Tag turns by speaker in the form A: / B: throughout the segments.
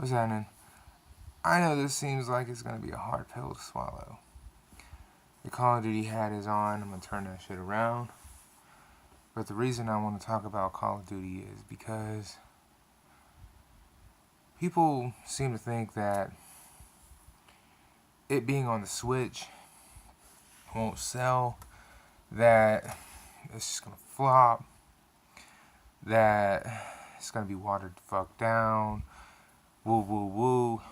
A: What's happening? I know this seems like it's going to be a hard pill to swallow. The Call of Duty hat is on. I'm going to turn that shit around. But the reason I want to talk about Call of Duty is because people seem to think that it being on the Switch won't sell, that it's just going to flop, that it's going to be watered the fuck down, woo woo woo,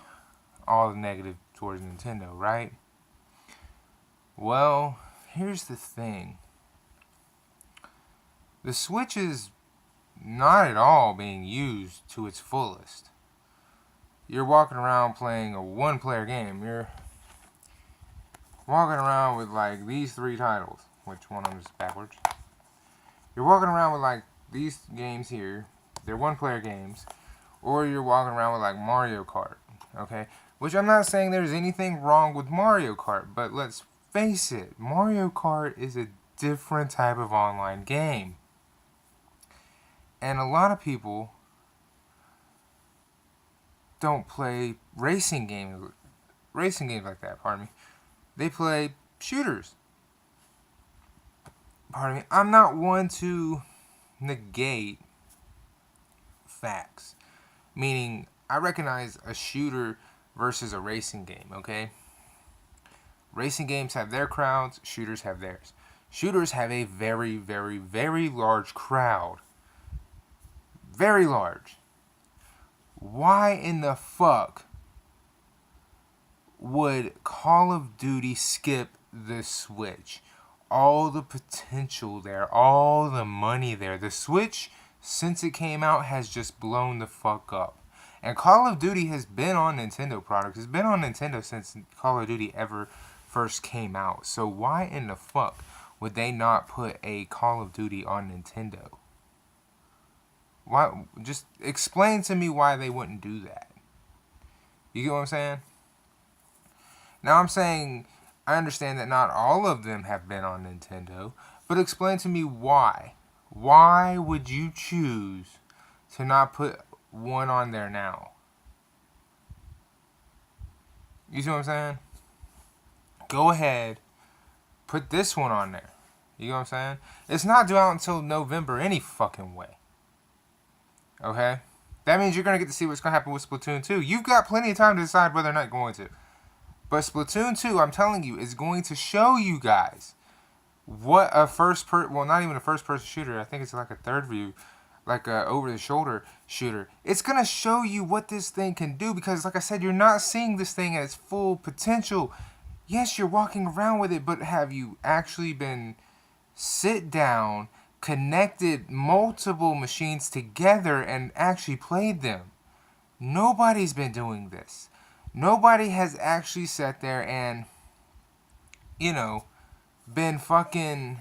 A: all the negative towards Nintendo, right? Well, here's the thing. The Switch is not at all being used to its fullest. You're walking around playing a one-player game. You're walking around with like these three titles, which one of them is backwards. You're walking around with like these games here. They're one-player games. Or you're walking around with like Mario Kart, okay? Which I'm not saying there's anything wrong with Mario Kart, but let's face it, Mario Kart is a different type of online game. And a lot of people don't play racing games like that, pardon me. They play shooters. Pardon me. I'm not one to negate facts. Meaning, I recognize a shooter versus a racing game, okay? Racing games have their crowds, shooters have theirs. Shooters have a very, very, very large crowd. Very large. Why in the fuck would Call of Duty skip the Switch? All the potential there, all the money there. The Switch, since it came out, has just blown the fuck up. And Call of Duty has been on Nintendo products. It's been on Nintendo since Call of Duty ever first came out. So why in the fuck would they not put a Call of Duty on Nintendo? Why? Just explain to me why they wouldn't do that. You get what I'm saying? Now I'm saying I understand that not all of them have been on Nintendo, but explain to me why. Why would you choose to not put one on there now? You see what I'm saying? Go ahead, put this one on there. You know what I'm saying? It's not due out until November any fucking way. Okay? That means you're going to get to see what's going to happen with Splatoon 2. You've got plenty of time to decide whether or not you're going to. But Splatoon 2, I'm telling you, is going to show you guys what a well, not even a first-person shooter. I think it's like a third view, like a over-the-shoulder shooter. It's going to show you what this thing can do because, like I said, you're not seeing this thing at its full potential. Yes, you're walking around with it, but have you actually been sit down, connected multiple machines together, and actually played them? Nobody's been doing this. Nobody has actually sat there and, been fucking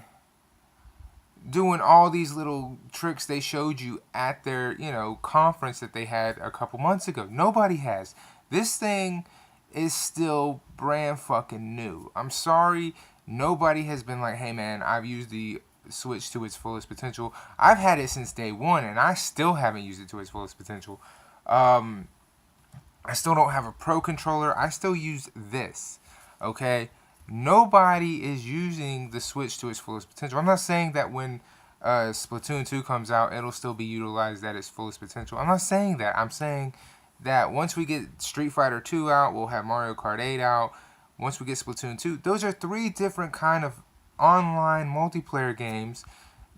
A: doing all these little tricks they showed you at their, conference that they had a couple months ago. Nobody has. This thing is still brand fucking new. I'm sorry, nobody has been like, hey man, I've used the Switch to its fullest potential. I've had it since day one, and I still haven't used it to its fullest potential. I still don't have a Pro controller. I still use this, okay? Nobody is using the Switch to its fullest potential. I'm not saying that when Splatoon 2 comes out, it'll still be utilized at its fullest potential. I'm not saying that. I'm saying that once we get Street Fighter 2 out, we'll have Mario Kart 8 out. Once we get Splatoon 2, those are three different kind of online multiplayer games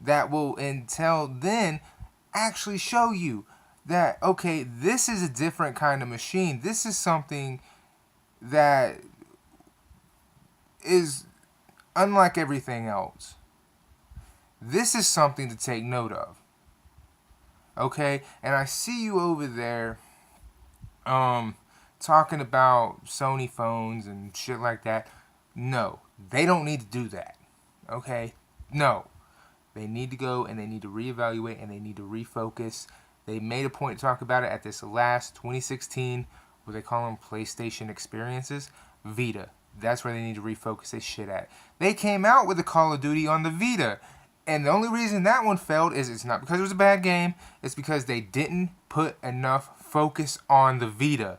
A: that will, until then, actually show you that, okay, this is a different kind of machine. This is something that is unlike everything else. This is something to take note of. Okay? And I see you over there talking about Sony phones and shit like that. No, they don't need to do that. Okay? No. They need to go and they need to reevaluate and they need to refocus. They made a point to talk about it at this last 2016, what they call them PlayStation experiences, Vita. That's where they need to refocus this shit at. They came out with the Call of Duty on the Vita. And the only reason that one failed is it's not because it was a bad game. It's because they didn't put enough focus on the Vita.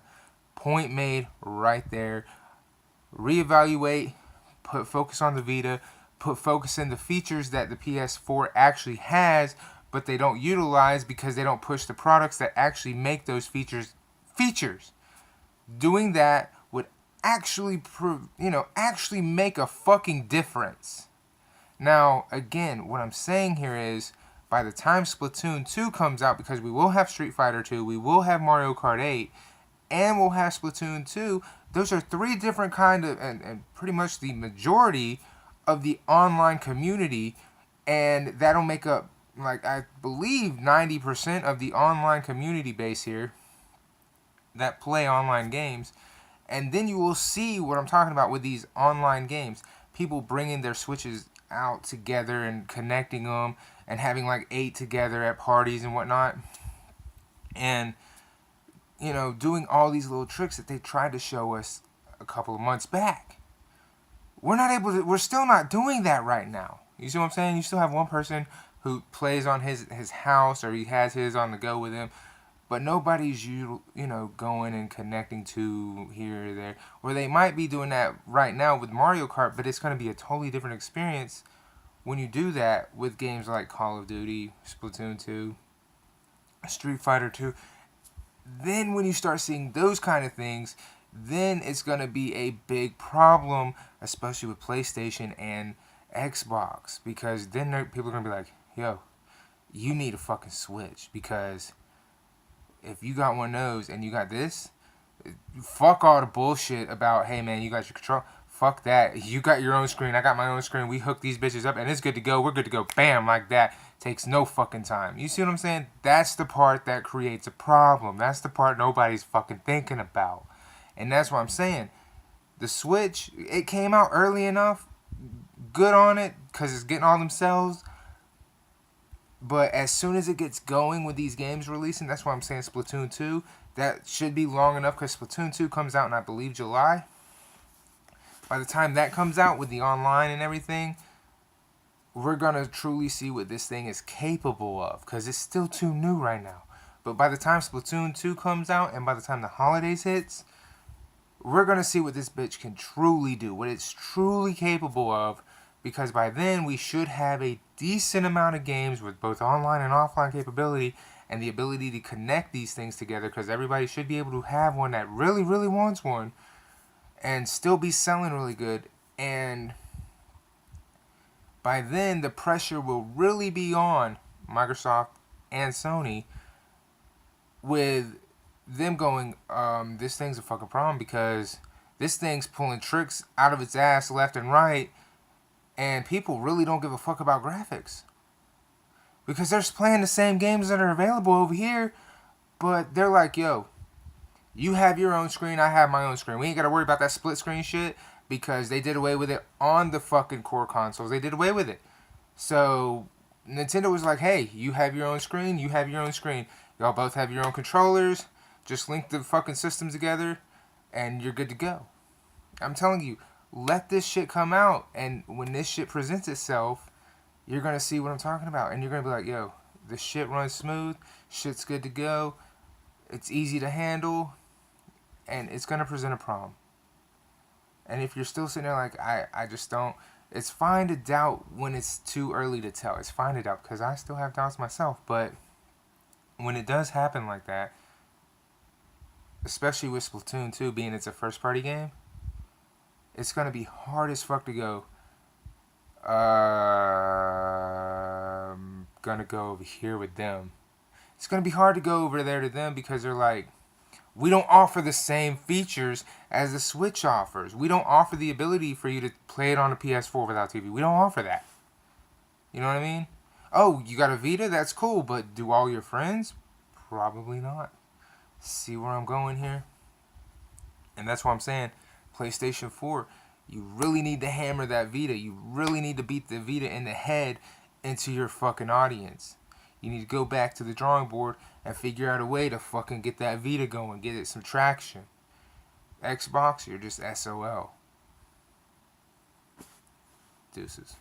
A: Point made right there. Reevaluate, put focus on the Vita, put focus in the features that the PS4 actually has, but they don't utilize because they don't push the products that actually make those features. Doing that would actually actually make a fucking difference. Now, again, what I'm saying here is, by the time Splatoon 2 comes out, because we will have Street Fighter 2, we will have Mario Kart 8, and we'll have Splatoon 2, those are three different kind of, and pretty much the majority of the online community, and that'll make up, like, I believe 90% of the online community base here that play online games. And then you will see what I'm talking about with these online games. People bringing their Switches out together and connecting them and having like 8 together at parties and whatnot. And, doing all these little tricks that they tried to show us a couple of months back. We're still not doing that right now. You see what I'm saying? You still have one person who plays on his house, or he has his on the go with him. But nobody's, going and connecting to here or there. Or they might be doing that right now with Mario Kart, but it's going to be a totally different experience when you do that with games like Call of Duty, Splatoon 2, Street Fighter 2. Then when you start seeing those kind of things, then it's going to be a big problem, especially with PlayStation and Xbox. Because then people are going to be like, yo, you need a fucking Switch, because if you got one of those and you got this, fuck all the bullshit about, hey man, you got your control. Fuck that. You got your own screen. I got my own screen. We hook these bitches up and it's good to go. We're good to go. Bam, like that. Takes no fucking time. You see what I'm saying? That's the part that creates a problem. That's the part nobody's fucking thinking about. And that's what I'm saying. The Switch, it came out early enough. Good on it, because it's getting all themselves. But as soon as it gets going with these games releasing, that's why I'm saying Splatoon 2, that should be long enough, because Splatoon 2 comes out in, I believe, July. By the time that comes out with the online and everything, we're going to truly see what this thing is capable of, because it's still too new right now. But by the time Splatoon 2 comes out, and by the time the holidays hits, we're going to see what this bitch can truly do, what it's truly capable of. Because by then, we should have a decent amount of games with both online and offline capability and the ability to connect these things together, because everybody should be able to have one that really, really wants one and still be selling really good. And by then, the pressure will really be on Microsoft and Sony with them going, this thing's a fucking problem, because this thing's pulling tricks out of its ass left and right. And people really don't give a fuck about graphics, because they're playing the same games that are available over here. But they're like, yo, you have your own screen, I have my own screen. We ain't got to worry about that split screen shit, because they did away with it on the fucking core consoles. They did away with it. So Nintendo was like, hey, you have your own screen, you have your own screen. Y'all both have your own controllers. Just link the fucking systems together and you're good to go. I'm telling you. Let this shit come out, and when this shit presents itself, you're going to see what I'm talking about, and you're going to be like, yo, this shit runs smooth, shit's good to go, it's easy to handle, and it's going to present a problem. And if you're still sitting there like, I just don't, it's fine to doubt when it's too early to tell. It's fine to doubt, because I still have doubts myself, but when it does happen like that, especially with Splatoon 2 being it's a first-party game, it's going to be hard as fuck to go, going to go over here with them. It's going to be hard to go over there to them, because they're like, we don't offer the same features as the Switch offers. We don't offer the ability for you to play it on a PS4 without TV. We don't offer that. You know what I mean? Oh, you got a Vita? That's cool, but do all your friends? Probably not. See where I'm going here? And that's what I'm saying. PlayStation 4, you really need to hammer that Vita. You really need to beat the Vita in the head into your fucking audience. You need to go back to the drawing board and figure out a way to fucking get that Vita going, get it some traction. Xbox, you're just SOL. Deuces.